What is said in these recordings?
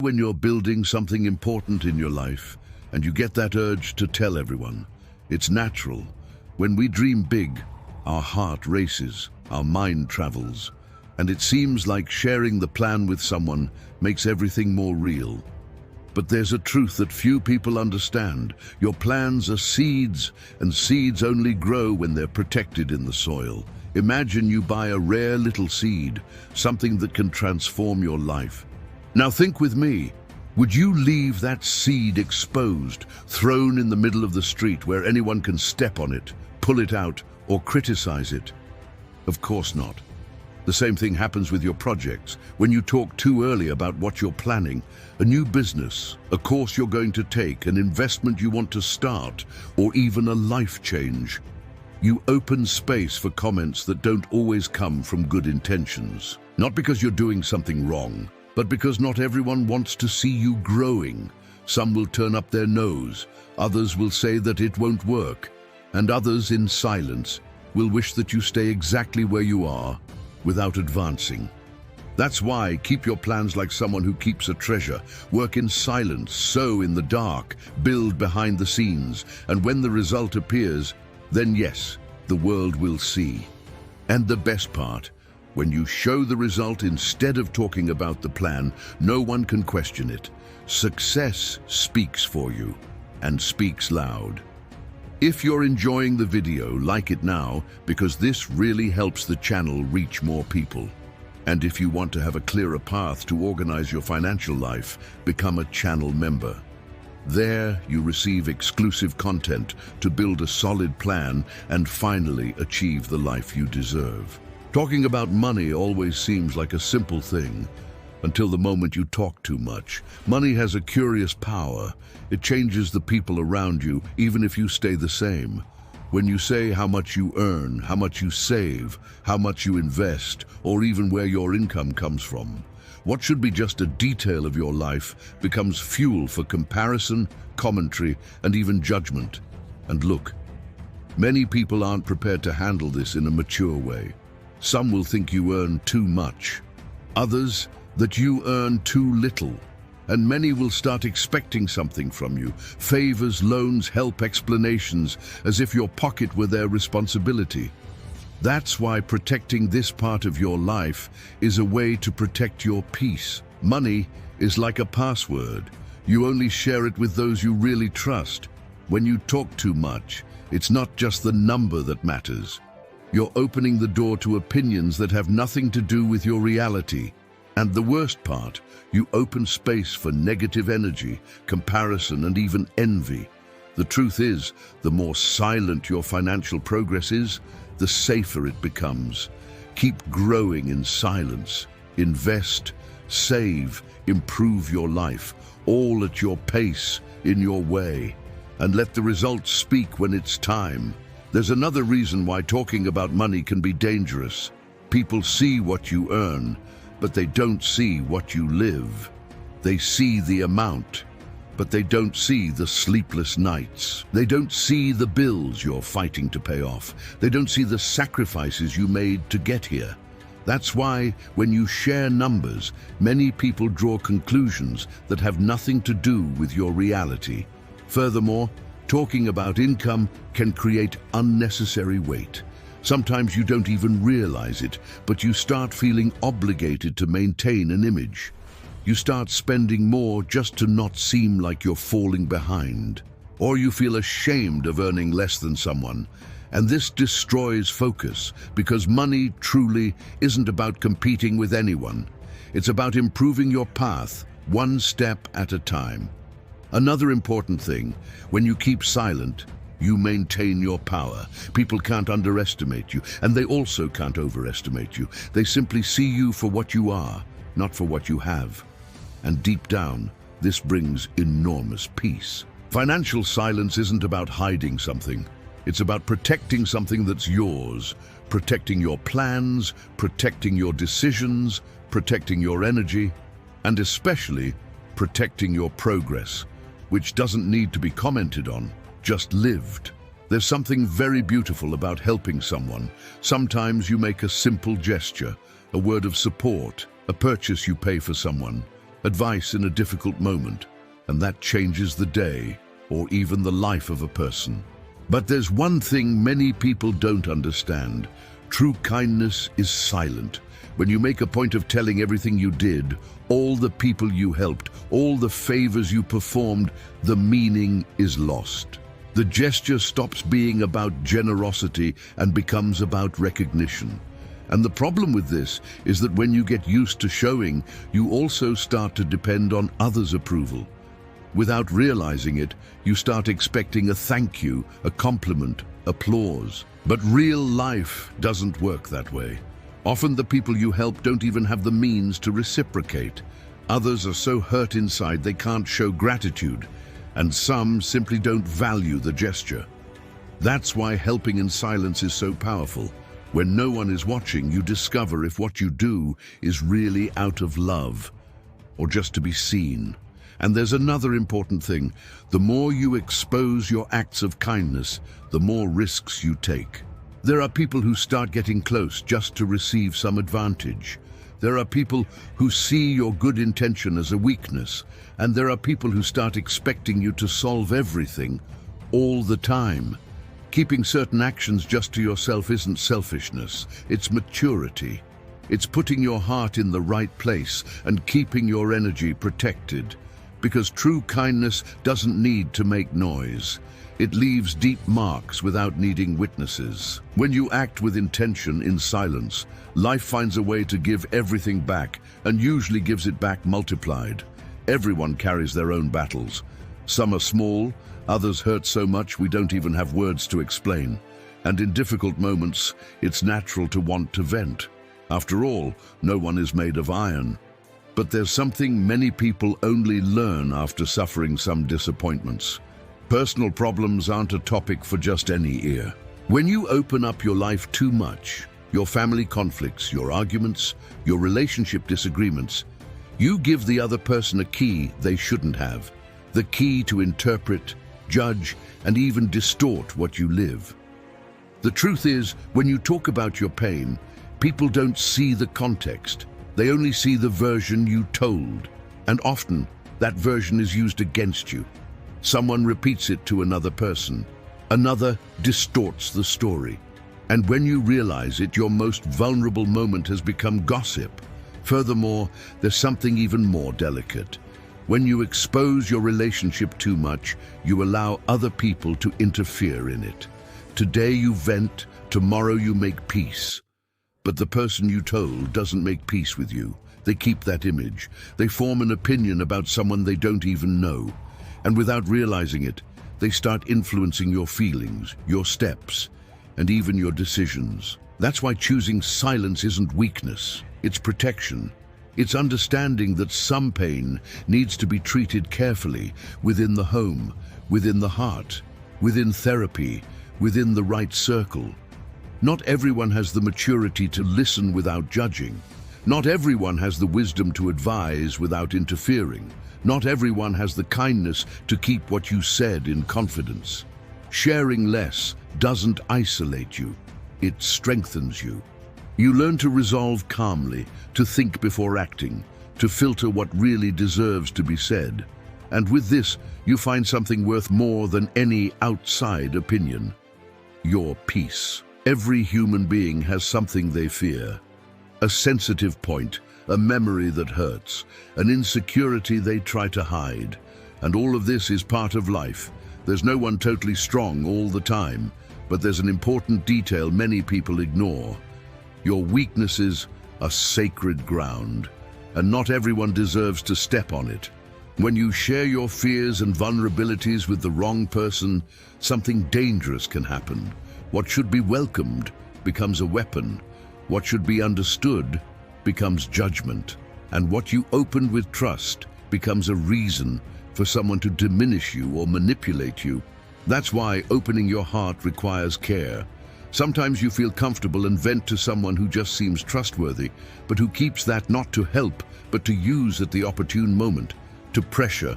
When you're building something important in your life and you get that urge to tell everyone, it's natural. When we dream big, our heart races, our mind travels, and it seems like sharing the plan with someone makes everything more real. But there's a truth that few people understand. Your plans are seeds, and seeds only grow when they're protected in the soil. Imagine you buy a rare little seed, something that can transform your life. Now think with me. Would you leave that seed exposed, thrown in the middle of the street where anyone can step on it, pull it out, or criticize it? Of course not. The same thing happens with your projects. When you talk too early about what you're planning, a new business, a course you're going to take, an investment you want to start, or even a life change, you open space for comments that don't always come from good intentions. Not because you're doing something wrong, but because not everyone wants to see you growing. Some will turn up their nose, others will say that it won't work, and others, in silence, will wish that you stay exactly where you are, without advancing. That's why keep your plans like someone who keeps a treasure. Work in silence, sow in the dark, build behind the scenes, and when the result appears, then yes, the world will see. And the best part, when you show the result instead of talking about the plan, no one can question it. Success speaks for you, and speaks loud. If you're enjoying the video, like it now, because this really helps the channel reach more people. And if you want to have a clearer path to organize your financial life, become a channel member. There, you receive exclusive content to build a solid plan and finally achieve the life you deserve. Talking about money always seems like a simple thing, until the moment you talk too much. Money has a curious power. It changes the people around you, even if you stay the same. When you say how much you earn, how much you save, how much you invest, or even where your income comes from, what should be just a detail of your life becomes fuel for comparison, commentary, and even judgment. And look, many people aren't prepared to handle this in a mature way. Some will think you earn too much. Others, that you earn too little. And many will start expecting something from you. Favors, loans, help, explanations, as if your pocket were their responsibility. That's why protecting this part of your life is a way to protect your peace. Money is like a password. You only share it with those you really trust. When you talk too much, it's not just the number that matters. You're opening the door to opinions that have nothing to do with your reality. And the worst part, you open space for negative energy, comparison, and even envy. The truth is, the more silent your financial progress is, the safer it becomes. Keep growing in silence. Invest, save, improve your life, all at your pace, in your way. And let the results speak when it's time. There's another reason why talking about money can be dangerous. People see what you earn, but they don't see what you live. They see the amount, but they don't see the sleepless nights. They don't see the bills you're fighting to pay off. They don't see the sacrifices you made to get here. That's why, when you share numbers, many people draw conclusions that have nothing to do with your reality. Furthermore, talking about income can create unnecessary weight. Sometimes you don't even realize it, but you start feeling obligated to maintain an image. You start spending more just to not seem like you're falling behind. Or you feel ashamed of earning less than someone. And this destroys focus, because money truly isn't about competing with anyone. It's about improving your path, one step at a time. Another important thing, when you keep silent, you maintain your power. People can't underestimate you, and they also can't overestimate you. They simply see you for what you are, not for what you have. And deep down, this brings enormous peace. Financial silence isn't about hiding something. It's about protecting something that's yours, protecting your plans, protecting your decisions, protecting your energy, and especially protecting your progress, which doesn't need to be commented on, just lived. There's something very beautiful about helping someone. Sometimes you make a simple gesture, a word of support, a purchase you pay for someone, advice in a difficult moment, and that changes the day or even the life of a person. But there's one thing many people don't understand. True kindness is silent. When you make a point of telling everything you did, all the people you helped, all the favors you performed, the meaning is lost. The gesture stops being about generosity and becomes about recognition. And the problem with this is that when you get used to showing, you also start to depend on others' approval. Without realizing it, you start expecting a thank you, a compliment, applause. But real life doesn't work that way. Often the people you help don't even have the means to reciprocate. Others are so hurt inside they can't show gratitude, and some simply don't value the gesture. That's why helping in silence is so powerful. When no one is watching, you discover if what you do is really out of love or just to be seen. And there's another important thing. The more you expose your acts of kindness, the more risks you take. There are people who start getting close just to receive some advantage. There are people who see your good intention as a weakness, and there are people who start expecting you to solve everything all the time. Keeping certain actions just to yourself isn't selfishness, it's maturity. It's putting your heart in the right place and keeping your energy protected. Because true kindness doesn't need to make noise. It leaves deep marks without needing witnesses. When you act with intention in silence, life finds a way to give everything back, and usually gives it back multiplied. Everyone carries their own battles. Some are small, others hurt so much we don't even have words to explain. And in difficult moments, it's natural to want to vent. After all, no one is made of iron. But there's something many people only learn after suffering some disappointments. Personal problems aren't a topic for just any ear. When you open up your life too much, your family conflicts, your arguments, your relationship disagreements, you give the other person a key they shouldn't have. The key to interpret, judge, and even distort what you live. The truth is, when you talk about your pain, people don't see the context. They only see the version you told, and often that version is used against you. Someone repeats it to another person. Another distorts the story. And when you realize it, your most vulnerable moment has become gossip. Furthermore, there's something even more delicate. When you expose your relationship too much, you allow other people to interfere in it. Today you vent, tomorrow you make peace. But the person you told doesn't make peace with you. They keep that image. They form an opinion about someone they don't even know. And without realizing it, they start influencing your feelings, your steps, and even your decisions. That's why choosing silence isn't weakness, it's protection. It's understanding that some pain needs to be treated carefully within the home, within the heart, within therapy, within the right circle. Not everyone has the maturity to listen without judging. Not everyone has the wisdom to advise without interfering. Not everyone has the kindness to keep what you said in confidence. Sharing less doesn't isolate you, it strengthens you. You learn to resolve calmly, to think before acting, to filter what really deserves to be said. And with this, you find something worth more than any outside opinion: your peace. Every human being has something they fear. A sensitive point, a memory that hurts, an insecurity they try to hide. And all of this is part of life. There's no one totally strong all the time, but there's an important detail many people ignore. Your weaknesses are sacred ground, and not everyone deserves to step on it. When you share your fears and vulnerabilities with the wrong person, something dangerous can happen. What should be welcomed becomes a weapon. What should be understood becomes judgment. And what you opened with trust becomes a reason for someone to diminish you or manipulate you. That's why opening your heart requires care. Sometimes you feel comfortable and vent to someone who just seems trustworthy, but who keeps that not to help, but to use at the opportune moment, to pressure,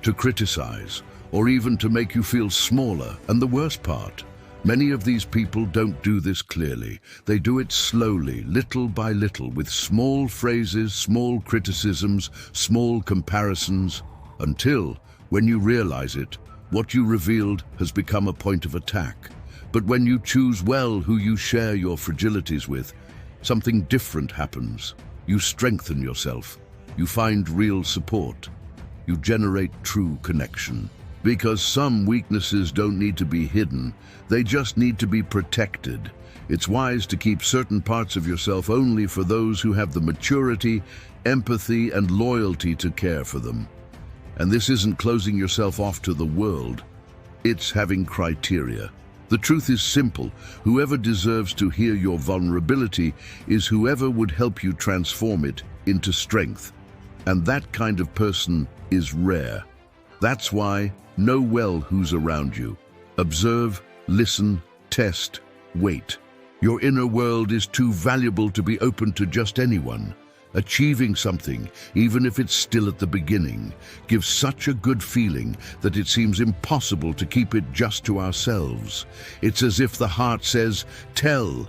to criticize, or even to make you feel smaller. And the worst part, Many of these people don't do this clearly. They do it slowly, little by little, with small phrases, small criticisms, small comparisons, until, when you realize it, what you revealed has become a point of attack. But when you choose well who you share your fragilities with, something different happens. You strengthen yourself. You find real support. You generate true connection. Because some weaknesses don't need to be hidden, they just need to be protected. It's wise to keep certain parts of yourself only for those who have the maturity, empathy, and loyalty to care for them. And this isn't closing yourself off to the world. It's having criteria. The truth is simple. Whoever deserves to hear your vulnerability is whoever would help you transform it into strength. And that kind of person is rare. That's why know well who's around you. Observe, listen, test, wait. Your inner world is too valuable to be open to just anyone. Achieving something, even if it's still at the beginning, gives such a good feeling that it seems impossible to keep it just to ourselves. It's as if the heart says, tell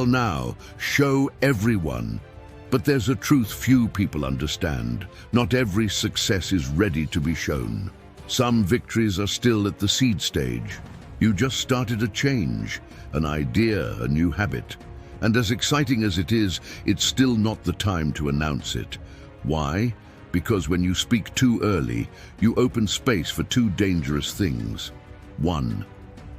now, show everyone. But there's a truth few people understand. Not every success is ready to be shown. Some victories are still at the seed stage. You just started a change, an idea, a new habit. And as exciting as it is, it's still not the time to announce it. Why? Because when you speak too early, you open space for two dangerous things. 1.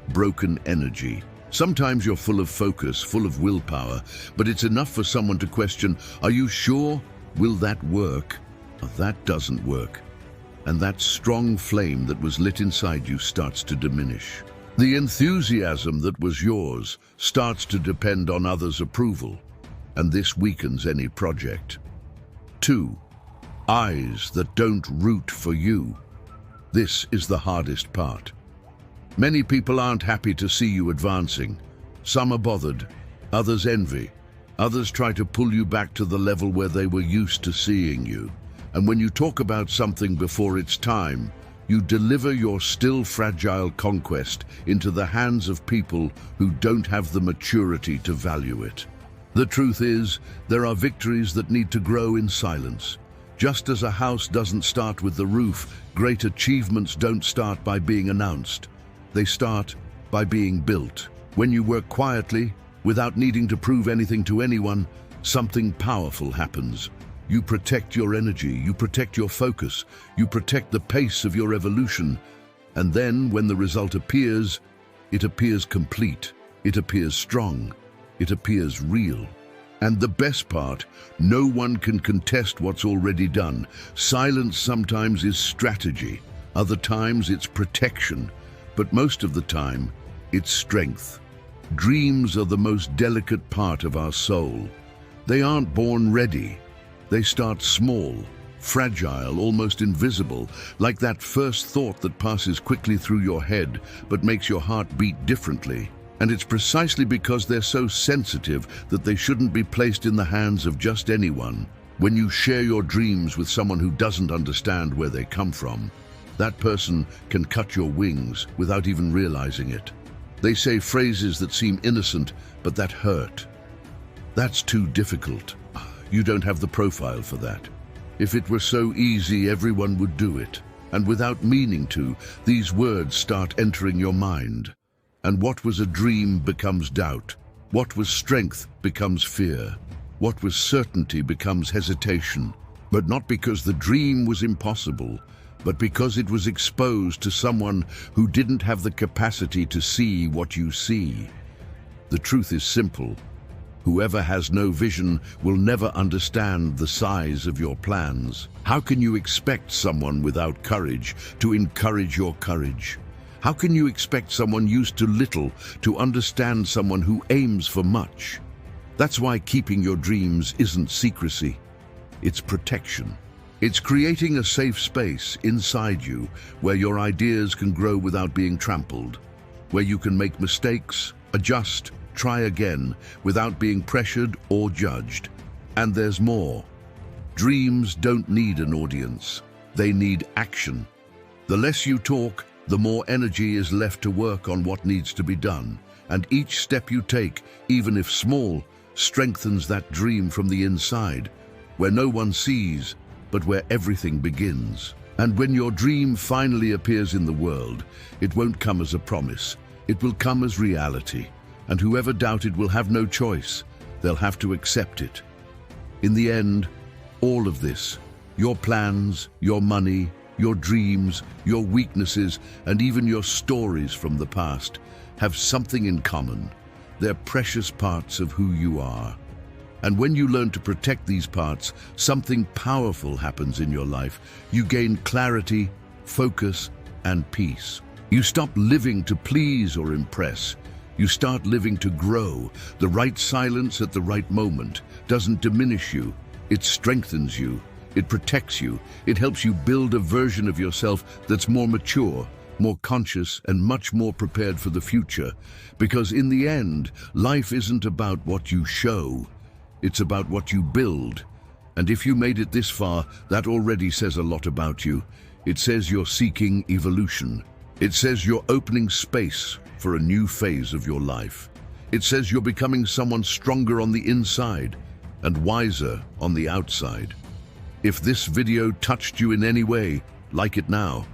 Broken energy. Sometimes you're full of focus, full of willpower, but it's enough for someone to question, are you sure? Will that work? That doesn't work. And that strong flame that was lit inside you starts to diminish. The enthusiasm that was yours starts to depend on others' approval, and this weakens any project. 2. Eyes that don't root for you. This is the hardest part. Many people aren't happy to see you advancing. Some are bothered, others envy, others try to pull you back to the level where they were used to seeing you. And when you talk about something before it's time, you deliver your still fragile conquest into the hands of people who don't have the maturity to value it. The truth is, there are victories that need to grow in silence. Just as a house doesn't start with the roof, great achievements don't start by being announced. They start by being built. When you work quietly, without needing to prove anything to anyone, something powerful happens. You protect your energy, you protect your focus, you protect the pace of your evolution. And then, when the result appears, it appears complete, it appears strong, it appears real. And the best part, no one can contest what's already done. Silence sometimes is strategy, other times it's protection, but most of the time, it's strength. Dreams are the most delicate part of our soul. They aren't born ready. They start small, fragile, almost invisible, like that first thought that passes quickly through your head but makes your heart beat differently. And it's precisely because they're so sensitive that they shouldn't be placed in the hands of just anyone. When you share your dreams with someone who doesn't understand where they come from, that person can cut your wings without even realizing it. They say phrases that seem innocent, but that hurt. That's too difficult. You don't have the profile for that. If it were so easy, everyone would do it. And without meaning to, these words start entering your mind. And what was a dream becomes doubt. What was strength becomes fear. What was certainty becomes hesitation. But not because the dream was impossible, but because it was exposed to someone who didn't have the capacity to see what you see. The truth is simple. Whoever has no vision will never understand the size of your plans. How can you expect someone without courage to encourage your courage? How can you expect someone used to little to understand someone who aims for much? That's why keeping your dreams isn't secrecy, it's protection. It's creating a safe space inside you where your ideas can grow without being trampled, where you can make mistakes, adjust, try again without being pressured or judged. And there's more. Dreams don't need an audience. They need action. The less you talk, the more energy is left to work on what needs to be done. And each step you take, even if small, strengthens that dream from the inside, where no one sees, but where everything begins. And when your dream finally appears in the world, it won't come as a promise. It will come as reality. And whoever doubted will have no choice. They'll have to accept it. In the end, all of this, your plans, your money, your dreams, your weaknesses, and even your stories from the past, have something in common. They're precious parts of who you are. And when you learn to protect these parts, something powerful happens in your life. You gain clarity, focus, and peace. You stop living to please or impress. You start living to grow. The right silence at the right moment doesn't diminish you. It strengthens you. It protects you. It helps you build a version of yourself that's more mature, more conscious, and much more prepared for the future. Because in the end, life isn't about what you show. It's about what you build. And if you made it this far, that already says a lot about you. It says you're seeking evolution. It says you're opening space for a new phase of your life. It says you're becoming someone stronger on the inside and wiser on the outside. If this video touched you in any way, like it now.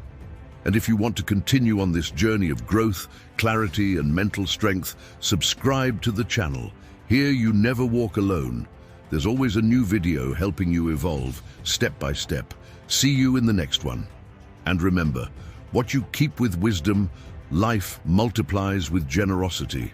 And if you want to continue on this journey of growth, clarity, and mental strength, subscribe to the channel. Here you never walk alone. There's always a new video helping you evolve, step by step. See you in the next one. And remember, what you keep with wisdom, life multiplies with generosity.